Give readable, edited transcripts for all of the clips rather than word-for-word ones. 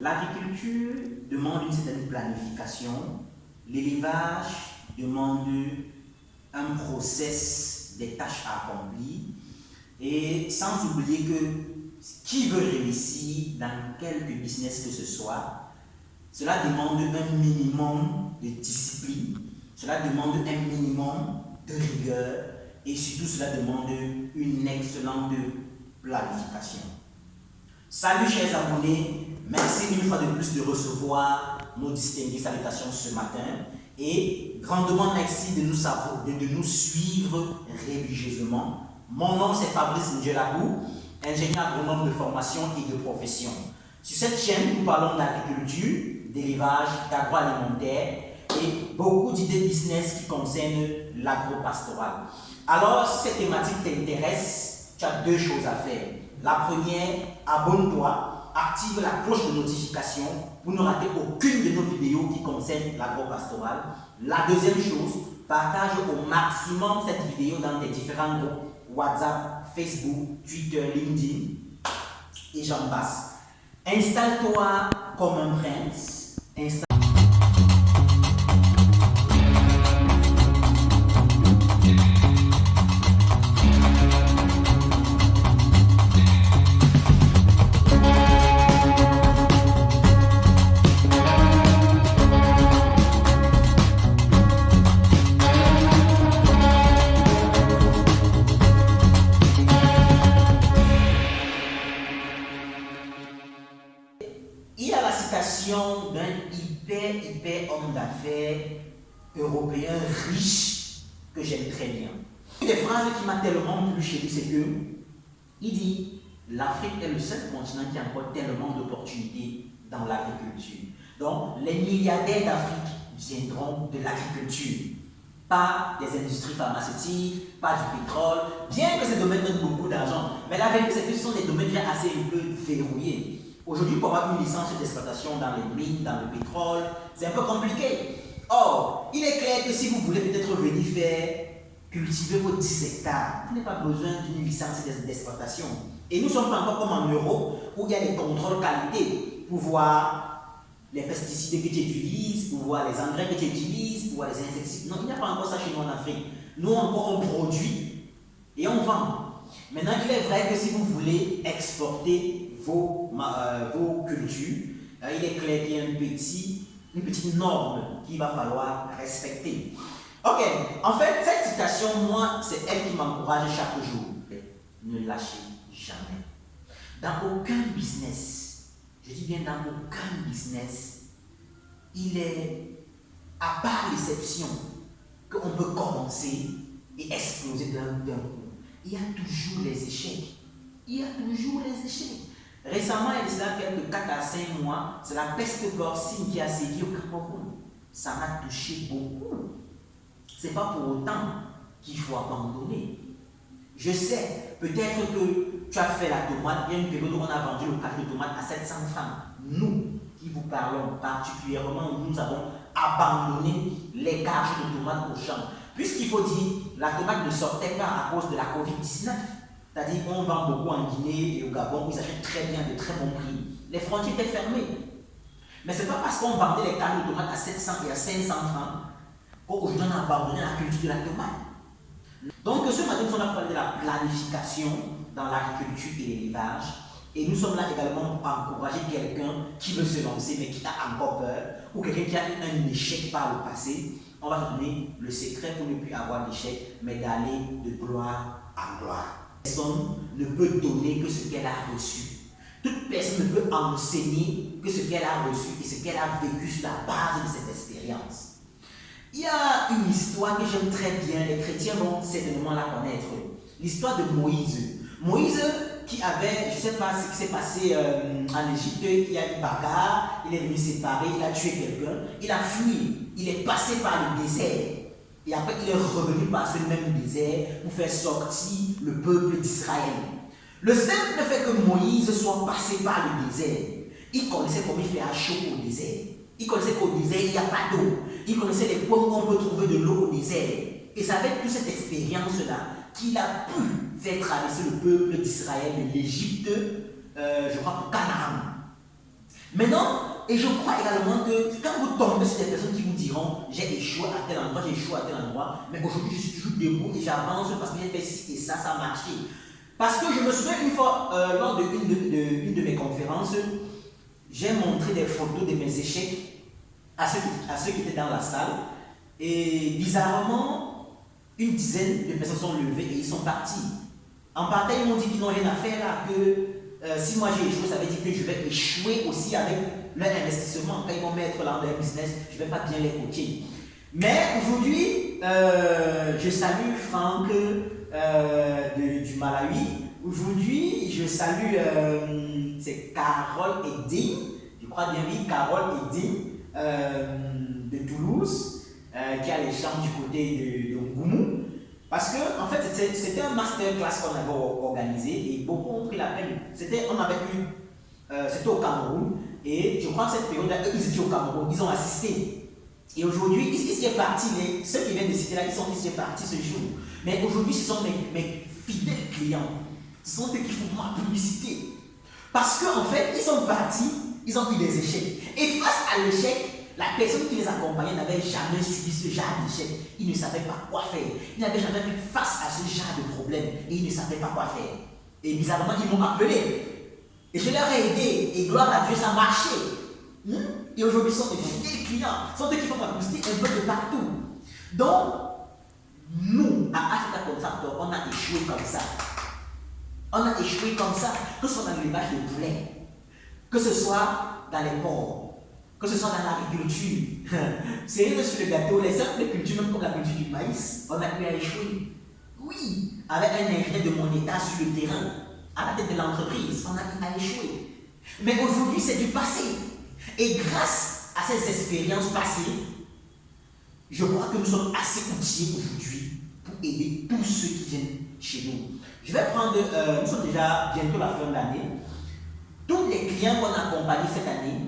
L'agriculture demande une certaine planification, l'élevage demande un process des tâches à accomplir et sans oublier que qui veut réussir dans quelque business que ce soit, cela demande un minimum de discipline, cela demande un minimum de rigueur et surtout cela demande une excellente planification. Salut chers abonnés, merci une fois de plus de recevoir nos distinguées salutations ce matin et grandement merci de nous suivre religieusement. Mon nom c'est Fabrice Ndjelabou, ingénieur agronome de formation et de profession. Sur cette chaîne, nous parlons d'agriculture, d'élevage, d'agroalimentaire et beaucoup d'idées business qui concernent l'agro-pastoral. Alors, si cette thématique t'intéresse, tu as deux choses à faire. La première, abonne-toi, active la cloche de notification pour ne rater aucune de nos vidéos qui concernent l'agro-pastoral. La deuxième chose, partage au maximum cette vidéo dans tes différents groupes WhatsApp, Facebook, Twitter, LinkedIn et j'en passe. Installe-toi comme un prince. Il y a la citation d'un hyper homme d'affaires européen riche que j'aime très bien. Une des phrases qui m'a tellement plu chez lui, c'est que il dit l'Afrique est le seul continent qui a encore tellement d'opportunités dans l'agriculture. Donc les milliardaires d'Afrique viendront de l'agriculture, pas des industries pharmaceutiques, pas du pétrole, bien que ces domaines donnent beaucoup d'argent. Mais la vérité, c'est que ce sont des domaines déjà assez un peu verrouillés. Aujourd'hui, pour avoir une licence d'exploitation dans les mines, dans le pétrole, c'est un peu compliqué. Or, il est clair que si vous voulez peut-être venir faire cultiver vos 10 hectares, vous n'avez pas besoin d'une licence d'exploitation. Et nous ne sommes pas encore comme en Europe où il y a des contrôles qualité pour voir les pesticides que tu utilises, pour voir les engrais que tu utilises, pour voir les insecticides. Non, il n'y a pas encore ça chez nous en Afrique. Nous, encore, on produit et on vend. Maintenant, il est vrai que si vous voulez exporter vos cultures, il est clair qu'il y a une petite norme qu'il va falloir respecter. Ok, en fait, cette citation, moi, c'est elle qui m'encourage chaque jour. Ne lâchez jamais. Dans aucun business, je dis bien dans aucun business, il est, à part l'exception, qu'on peut commencer et exploser d'un coup. Il y a toujours les échecs. Il y a toujours les échecs. Récemment, il y a quelques 4 à 5 mois, c'est la peste porcine qui a sévi au Cameroun. Ça m'a touché beaucoup. Ce n'est pas pour autant qu'il faut abandonner. Je sais, peut-être que tu as fait la tomate, il y a une période où on a vendu le carré de tomate à 700 francs. Nous, qui vous parlons particulièrement, nous avons abandonné les carrés de tomates au champ. Puisqu'il faut dire, la tomate ne sortait pas à cause de la Covid-19. C'est-à-dire qu'on vend beaucoup en Guinée et au Gabon, où ils achètent très bien, de très bons prix. Les frontières étaient fermées. Mais ce n'est pas parce qu'on vendait les carrés de tomates à 700 et à 500 francs qu'aujourd'hui on a abandonné la culture de la tomate. Donc ce matin, nous sommes parlé de la planification dans l'agriculture et l'élevage. Et nous sommes là également pour encourager quelqu'un qui veut se lancer mais qui a encore peur, ou quelqu'un qui a eu un échec par le passé. On va donner le secret pour ne plus avoir d'échec, mais d'aller de gloire en gloire. Personne ne peut donner que ce qu'elle a reçu. Toute personne ne peut enseigner que ce qu'elle a reçu et ce qu'elle a vécu sur la base de cette expérience. Il y a une histoire que j'aime très bien, les chrétiens vont certainement la connaître. L'histoire de Moïse. Moïse qui avait, je ne sais pas ce qui s'est passé en Égypte, il y a une bagarre, il est venu séparer, il a tué quelqu'un, il a fui, il est passé par le désert. Et après, il est revenu par ce même désert pour faire sortir le peuple d'Israël. Le simple fait que Moïse soit passé par le désert, il connaissait comment il fait chaud au désert. Il connaissait qu'au désert, il n'y a pas d'eau. Il connaissait les points où on peut trouver de l'eau au désert. Et c'est avec toute cette expérience-là qu'il a pu faire traverser le peuple d'Israël de l'Égypte, je crois, au Canaan. Maintenant, et je crois également que quand vous tombez sur des personnes qui vous diront j'ai échoué à tel endroit, j'ai échoué à tel endroit, mais aujourd'hui je suis toujours debout et j'avance parce que j'ai fait ci et ça a marché. Parce que je me souviens une fois, lors d'une de mes conférences, j'ai montré des photos de mes échecs à ceux qui étaient dans la salle. Et bizarrement, une dizaine de personnes sont levées et ils sont partis. En partant, ils m'ont dit qu'ils n'ont rien à faire là, que si moi j'ai échoué, ça veut dire que je vais échouer aussi avec leur investissement. Quand ils vont mettre dans leur business, je ne vais pas bien les coacher. Mais aujourd'hui, je salue Franck du Malawi. Aujourd'hui, je salue, c'est Carole Edin, je crois bien oui, Carole Edin de Toulouse, qui a les chambres du côté de Ngoumou. Parce que, en fait, c'était un masterclass qu'on avait organisé et beaucoup ont pris la peine. C'était au Cameroun et je crois que cette période-là, eux, ils étaient au Cameroun, ils ont assisté. Et aujourd'hui, ils sont partis, ceux qui viennent de citer là, ils sont partis ce jour. Mais aujourd'hui, ce sont mes fidèles clients. Ce sont eux qui font ma publicité. Parce qu'en fait, ils sont partis, ils ont eu des échecs. Et face à l'échec, la personne qui les accompagnait n'avait jamais subi ce genre d'échec. Ils ne savaient pas quoi faire. Ils n'avaient jamais fait face à ce genre de problème. Et ils ne savaient pas quoi faire. Et bizarrement, ils m'ont appelé. Et je leur ai aidé. Et gloire à Dieu, ça marchait. Et aujourd'hui, ce sont des fidèles clients. Ce sont eux qui font ma publicité un peu de partout. Donc, nous, à Africa Contractor, on a échoué comme ça. On a échoué comme ça, que ce soit dans l'élevage de poulet, que ce soit dans les ports, que ce soit dans l'agriculture. C'est sur le gâteau, les simples cultures, même comme la culture du maïs, on a pu échouer. Oui, avec un ingénieur de mon état sur le terrain, à la tête de l'entreprise, on a pu échouer. Mais aujourd'hui, c'est du passé. Et grâce à ces expériences passées, je crois que nous sommes assez outillés aujourd'hui pour aider tous ceux qui viennent chez nous. Je vais prendre, nous sommes déjà bientôt à la fin de l'année. Tous les clients qu'on a accompagnés cette année,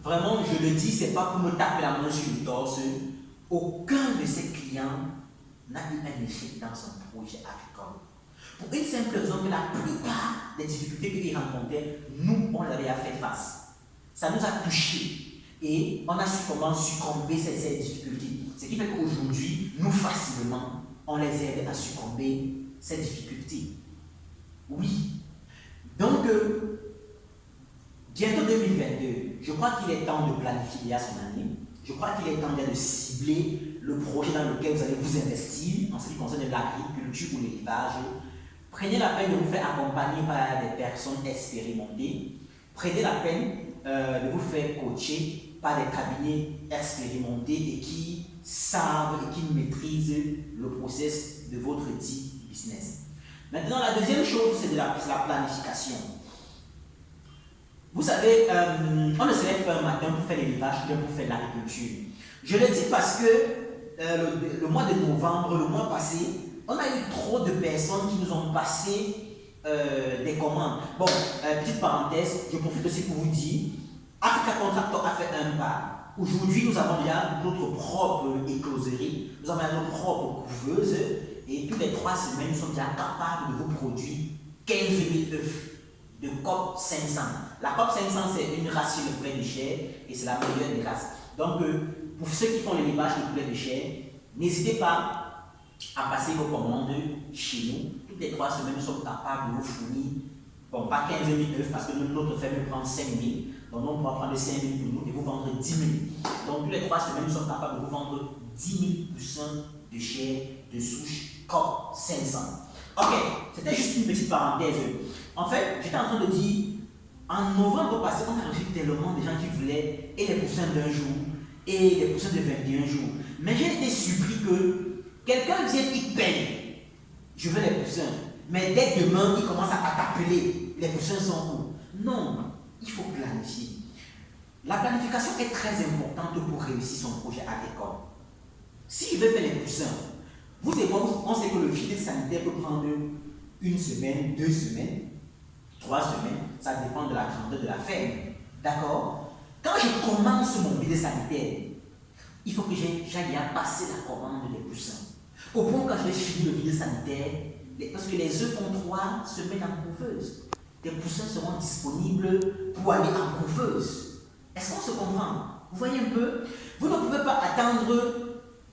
vraiment, je le dis, ce n'est pas pour me taper la main sur le torse. Aucun de ces clients n'a eu un échec dans son projet agricole. Pour une simple raison que la plupart des difficultés qu'ils rencontraient, nous, on leur a fait face. Ça nous a touchés et on a su comment succomber à ces difficultés. Ce qui fait qu'aujourd'hui, nous, facilement, on les aide à succomber à ces difficultés. Oui. Donc, bientôt 2022, je crois qu'il est temps de planifier à son année. Je crois qu'il est temps de cibler le projet dans lequel vous allez vous investir en ce qui concerne l'agriculture ou l'élevage. Prenez la peine de vous faire accompagner par des personnes expérimentées. Prenez la peine de vous faire coacher par des cabinets expérimentés et qui savent et qui maîtrisent le process de votre dit business. Maintenant, la deuxième chose, c'est la planification. Vous savez, on ne se lève pas un matin pour faire l'élevage, ou pour faire l'agriculture. Je le dis parce que le mois de novembre, le mois passé, on a eu trop de personnes qui nous ont passé des commandes. Bon, petite parenthèse, je profite aussi pour vous dire, Africa Contractor a fait un pas. Aujourd'hui, nous avons déjà notre propre écloserie, nous avons notre propre couveuse, et toutes les 3 semaines, nous sommes déjà capables de vous produire 15 000 œufs de COP 500. La COP 500, c'est une race de poulet de chair et c'est la meilleure des races. Donc, pour ceux qui font l'élevage de poulet de chair, n'hésitez pas à passer vos commandes chez nous. Toutes les 3 semaines, nous sommes capables de vous fournir, bon, pas 15 000 œufs parce que notre ferme prend 5 000. Donc, on pourra prendre 5 000 pour nous et vous vendre 10 000. Donc, toutes les 3 semaines, nous sommes capables de vous vendre 10 000% de chair de souche COP 500. Ok, c'était juste une petite parenthèse. En fait, j'étais en train de dire, en novembre passé, on a reçu tellement de gens qui voulaient et les poussins d'un jour et les poussins de 21 jours. Mais j'ai été surpris que quelqu'un vienne, il paye. Je veux les poussins. Mais dès demain, il commence à t'appeler. Les poussins sont où? Non, il faut planifier. La planification est très importante pour réussir son projet agricole. S'il veut faire les poussins, vous et moi, on sait que le filet sanitaire peut prendre 1 semaine, 2 semaines, 3 semaines, ça dépend de la grandeur de la ferme. D'accord? Quand je commence mon filet sanitaire, il faut que j'aille à passer la commande des poussins. Au point quand je vais finir le filet sanitaire, parce que les œufs font 3 semaines en couveuse. des poussins seront disponibles pour aller en couveuse. Est-ce qu'on se comprend? Vous voyez un peu? Vous ne pouvez pas attendre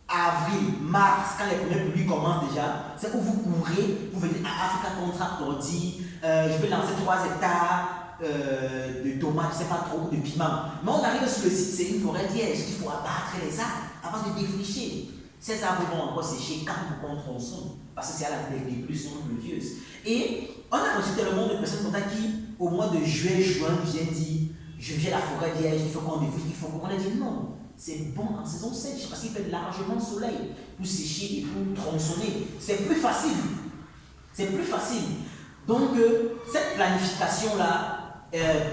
avril, mars, quand les premiers pluies commencent déjà. C'est où vous courez, vous venez à Africa Contract, on dit je vais lancer 3 hectares de tomates, je ne sais pas trop, de piments. Mais on arrive sur le site, c'est une forêt vierge, il faut abattre les arbres avant de défricher. Ces arbres vont encore sécher quand nous tronçons, parce que c'est à la pluie sont pluvieuses. Et on a reçu tellement de personnes comme ça qui, au mois de juin, viennent dire j'ai la forêt vierge, il faut qu'on défriche, il faut qu'on ait dit non. C'est bon en saison sèche parce qu'il fait largement soleil pour sécher et pour tronçonner. C'est plus facile. C'est plus facile. Donc, cette planification-là,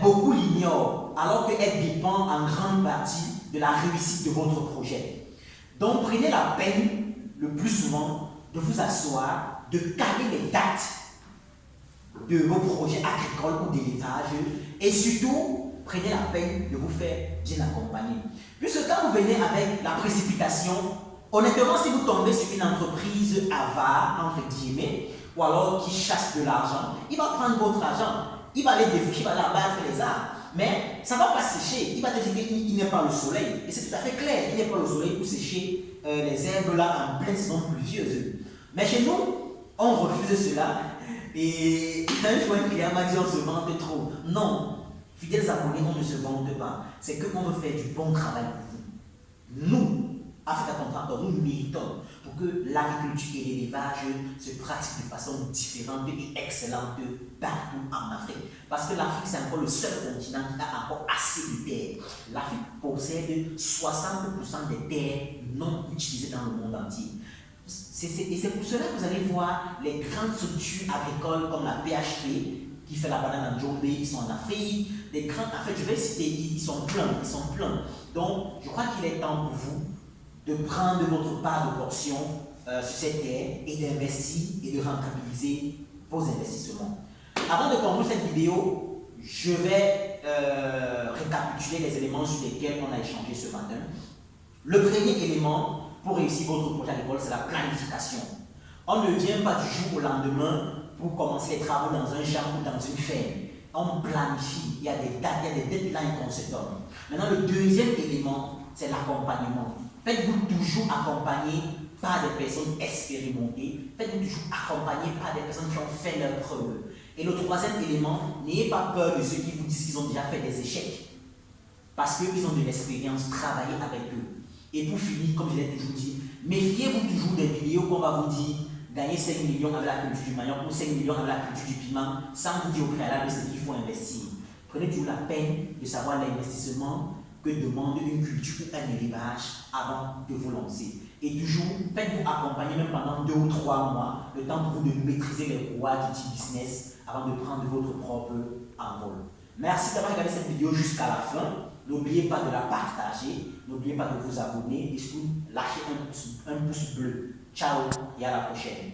beaucoup l'ignorent, alors qu'elle dépend en grande partie de la réussite de votre projet. Donc, prenez la peine, le plus souvent, de vous asseoir, de caler les dates de vos projets agricoles ou d'élevage et surtout, prenez la peine de vous faire bien accompagner. Puisque quand vous venez avec la précipitation, honnêtement, si vous tombez sur une entreprise avare, entre guillemets, ou alors qui chasse de l'argent, il va prendre votre argent, il va aller défricher, il va aller abattre les arbres, mais ça ne va pas sécher, il va te dire qu'il n'est pas le soleil, et c'est tout à fait clair, il n'est pas le soleil pour sécher les herbes là en pleine saison pluvieuse. Mais chez nous, on refuse cela, et un jour un client m'a dit on se vante trop. Non, fidèles abonnés, on ne se vante pas, c'est qu'on veut faire du bon travail pour vous. Nous, Africa Contract, nous militons pour que l'agriculture et l'élevage se pratiquent de façon différente et excellente partout en Afrique. Parce que l'Afrique, c'est encore le seul continent qui a encore assez de terres. L'Afrique possède 60% des terres non utilisées dans le monde entier. Et c'est pour cela que vous allez voir les grandes structures agricoles comme la PHP, qui fait la banane en Djombe, ils sont en Afrique. Les grands, en fait, je vais citer, ils sont pleins. Donc, je crois qu'il est temps pour vous de prendre votre part de portion sur cette terre et d'investir et de rentabiliser vos investissements. Avant de conclure cette vidéo, je vais récapituler les éléments sur lesquels on a échangé ce matin. Le premier élément pour réussir votre projet agricole, c'est la planification. On ne vient pas du jour au lendemain pour commencer les travaux dans un champ ou dans une ferme. On planifie, il y a des dates, il y a des deadlines qu'on se donne. Maintenant, le deuxième élément, c'est l'accompagnement. Faites-vous toujours accompagner par des personnes expérimentées. Faites-vous toujours accompagner par des personnes qui ont fait leurs preuves. Et le troisième élément, n'ayez pas peur de ceux qui vous disent qu'ils ont déjà fait des échecs. Parce qu'ils ont de l'expérience, travaillez avec eux. Et pour finir, comme je l'ai toujours dit, méfiez-vous toujours des vidéos qu'on va vous dire gagner 5 millions avec la culture du manioc ou 5 millions avec la culture du piment, sans vous dire au préalable ce qu'il faut investir. Prenez toujours la peine de savoir l'investissement que demande une culture ou un élevage avant de vous lancer. Et toujours, faites-vous accompagner même pendant 2 ou 3 mois, le temps pour vous de maîtriser les rouages du business avant de prendre votre propre envol. Merci d'avoir regardé cette vidéo jusqu'à la fin. N'oubliez pas de la partager, n'oubliez pas de vous abonner et surtout lâchez un pouce bleu. Ciao et à la prochaine.